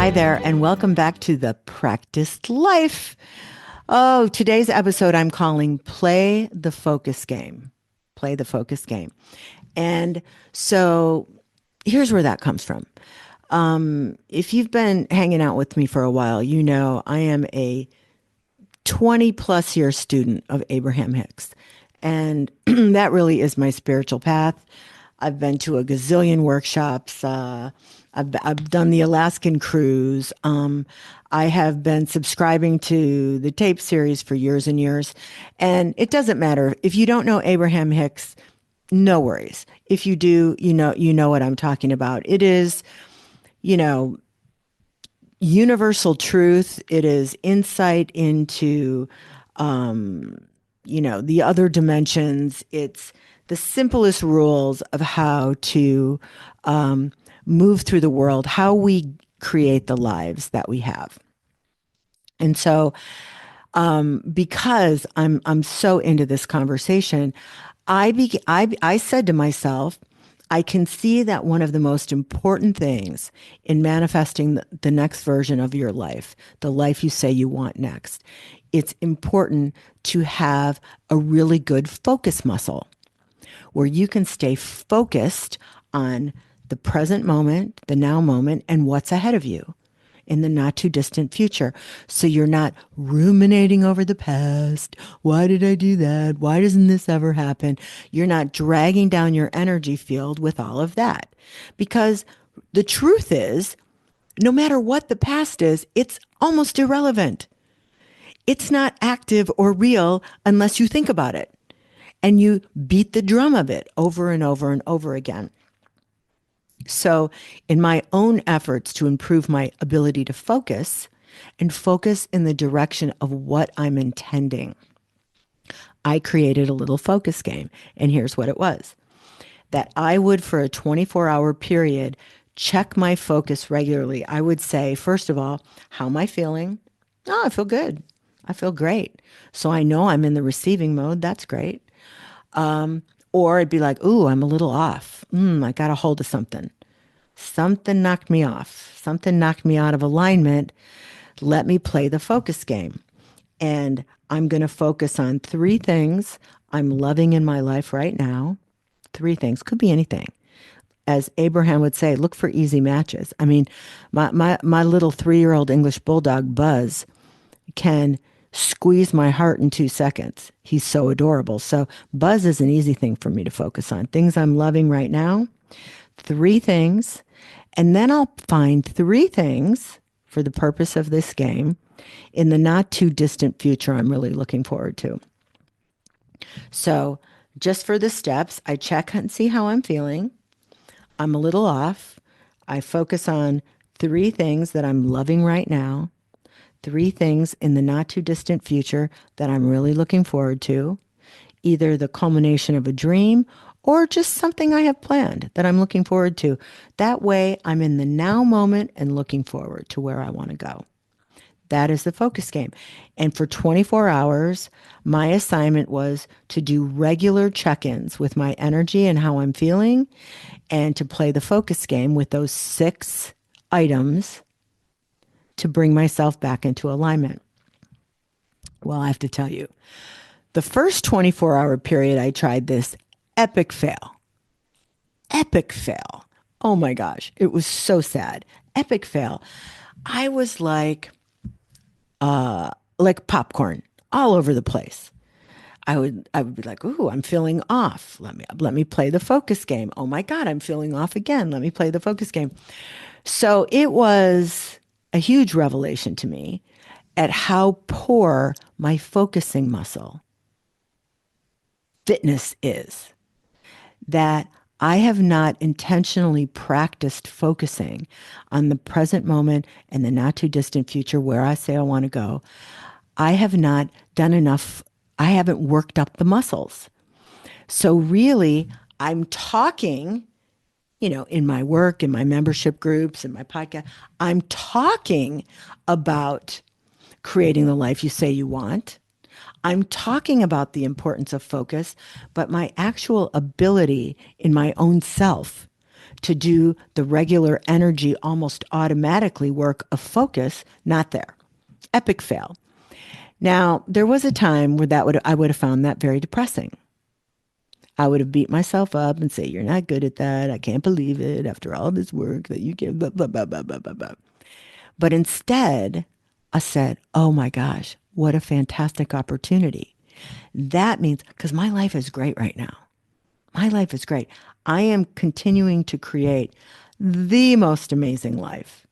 Hi there, and welcome back to the Practiced Life. Oh, today's episode I'm calling Play the Focus Game. Play the Focus Game. And so here's where that comes from. If you've been hanging out with me for a while, you know I am a 20 plus year student of Abraham Hicks. And that really is my spiritual path. I've been to a gazillion workshops. I've done the Alaskan cruise. I have been subscribing to the tape series for years and years. And it doesn't matter. If you don't know Abraham Hicks, no worries. If you do, you know what I'm talking about. It is, you know, universal truth. It is insight into, the other dimensions. It's the simplest rules of how to move through the world, how we create the lives that we have. And so, because I'm so into this conversation, I said to myself, I can see that one of the most important things in manifesting the next version of your life, the life you say you want next, it's important to have a really good focus muscle where you can stay focused on the present moment, the now moment, and what's ahead of you in the not too distant future. So you're not ruminating over the past. Why did I do that? Why doesn't this ever happen? You're not dragging down your energy field with all of that. Because the truth is, no matter what the past is, it's almost irrelevant. It's not active or real unless you think about it and you beat the drum of it over and over and over again. So in my own efforts to improve my ability to focus and focus in the direction of what I'm intending, I created a little focus game. And here's what it was. That I would, for a 24-hour period, check my focus regularly. I would say, first of all, how am I feeling? Oh, I feel good. I feel great. So I know I'm in the receiving mode. That's great. Or it'd be like, ooh, I'm a little off. I got a hold of something. Something knocked me off. Something knocked me out of alignment. Let me play the focus game. And I'm going to focus on three things I'm loving in my life right now. Three things. Could be anything. As Abraham would say, look for easy matches. I mean, my little 3-year-old English bulldog, Buzz, can squeeze my heart in 2 seconds. He's so adorable. So Buzz is an easy thing for me to focus on. Things I'm loving right now, three things, and then I'll find three things for the purpose of this game in the not too distant future I'm really looking forward to. So just for the steps, I check and see how I'm feeling. I'm a little off. I focus on three things that I'm loving right now. Three things in the not too distant future that I'm really looking forward to, either the culmination of a dream or just something I have planned that I'm looking forward to. That way I'm in the now moment and looking forward to where I want to go. That is the focus game. And for 24 hours, my assignment was to do regular check-ins with my energy and how I'm feeling and to play the focus game with those 6 items to bring myself back into alignment. Well, I have to tell you, the first 24-hour period I tried this, epic fail. Epic fail. Oh my gosh, it was so sad. Epic fail. I was like popcorn all over the place. I would be like, ooh, I'm feeling off. Let me play the focus game. Oh my God, I'm feeling off again. Let me play the focus game. So it was a huge revelation to me at how poor my focusing muscle fitness is. That I have not intentionally practiced focusing on the present moment and the not too distant future where I say I want to go. I have not done enough. I haven't worked up the muscles. So really, I'm talking, in my work, in my membership groups, in my podcast, I'm talking about creating the life you say you want. I'm talking about the importance of focus, but my actual ability in my own self to do the regular energy, almost automatically work of focus, not there. Epic fail. Now, there was a time where I would have found that very depressing. I would have beat myself up and say, "You're not good at that. I can't believe it after all this work that you give, blah, blah, blah, blah, blah, blah, blah." But instead, I said, "Oh my gosh, what a fantastic opportunity." That means, because my life is great right now. My life is great. I am continuing to create the most amazing life,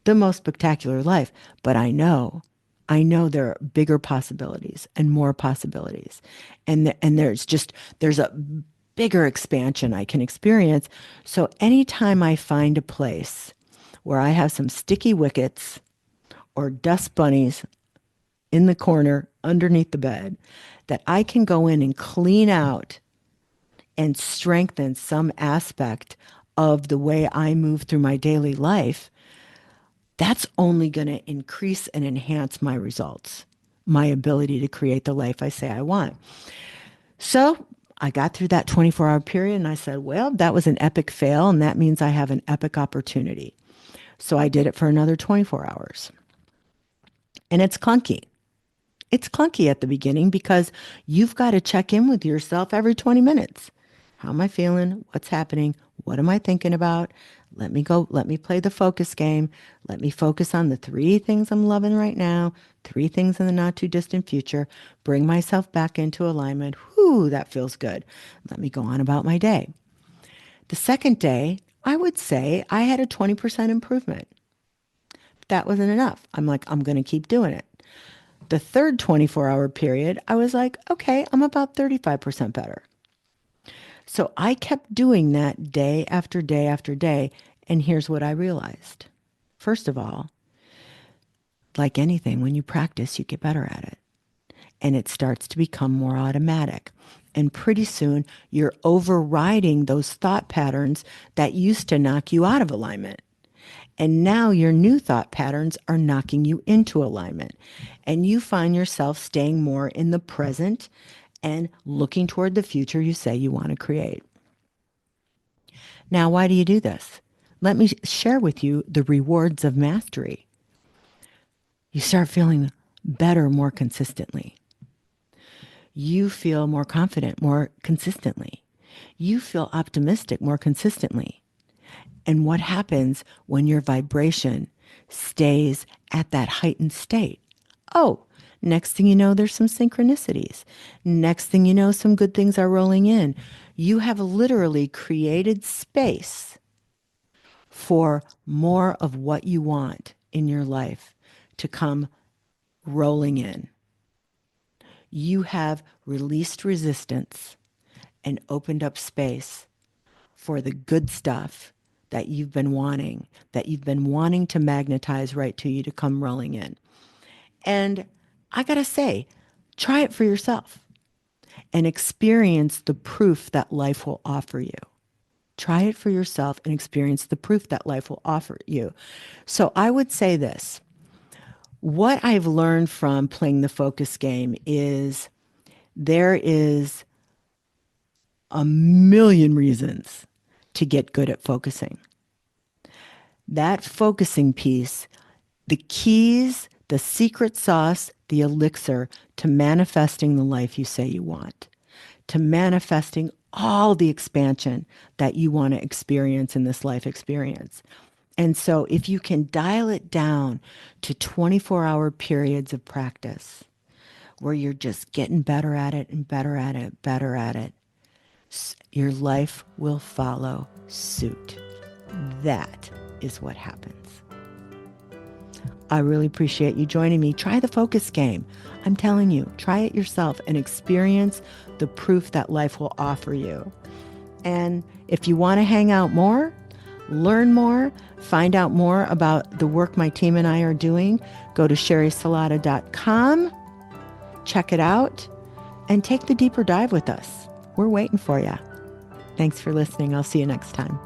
the most spectacular life. But I know there are bigger possibilities and more possibilities. And there's a bigger expansion I can experience. So anytime I find a place where I have some sticky wickets or dust bunnies in the corner underneath the bed that I can go in and clean out and strengthen some aspect of the way I move through my daily life, that's only going to increase and enhance my results, my ability to create the life I say I want. So I got through that 24-hour period and I said, well, that was an epic fail, and that means I have an epic opportunity. So I did it for another 24 hours. And it's clunky. It's clunky at the beginning because you've got to check in with yourself every 20 minutes. How am I feeling? What's happening? What am I thinking about? Let me play the focus game. Let me focus on the 3 things I'm loving right now, 3 things in the not too distant future. Bring myself back into alignment. Whew, that feels good. Let me go on about my day. The second day, I would say I had a 20% improvement. That wasn't enough. I'm like, I'm going to keep doing it. The third 24-hour period, I was like, okay, I'm about 35% better. So I kept doing that day after day after day. And here's what I realized. First of all, like anything, when you practice, you get better at it. And it starts to become more automatic. And pretty soon, you're overriding those thought patterns that used to knock you out of alignment. And now your new thought patterns are knocking you into alignment. And you find yourself staying more in the present and looking toward the future you say you want to create. Now, why do you do this? Let me share with you the rewards of mastery. You start feeling better more consistently. You feel more confident more consistently. You feel optimistic more consistently. And what happens when your vibration stays at that heightened state? Oh, next thing you know, there's some synchronicities. Next thing you know, some good things are rolling in. You have literally created space for more of what you want in your life to come rolling in. You have released resistance and opened up space for the good stuff that you've been wanting to magnetize right to you to come rolling in. And I gotta say, try it for yourself and experience the proof that life will offer you. Try it for yourself and experience the proof that life will offer you. So I would say this. What I've learned from playing the focus game is there is a million reasons to get good at focusing. That focusing piece, the keys, the secret sauce, the elixir to manifesting the life you say you want, to manifesting all the expansion that you want to experience in this life experience. And so if you can dial it down to 24-hour periods of practice where you're just getting better at it and better at it, better at it, your life will follow suit. That is what happens. I really appreciate you joining me. Try the focus game. I'm telling you, try it yourself and experience the proof that life will offer you. And if you want to hang out more, learn more, find out more about the work my team and I are doing, go to sherrysalata.com, check it out, and take the deeper dive with us. We're waiting for you. Thanks for listening. I'll see you next time.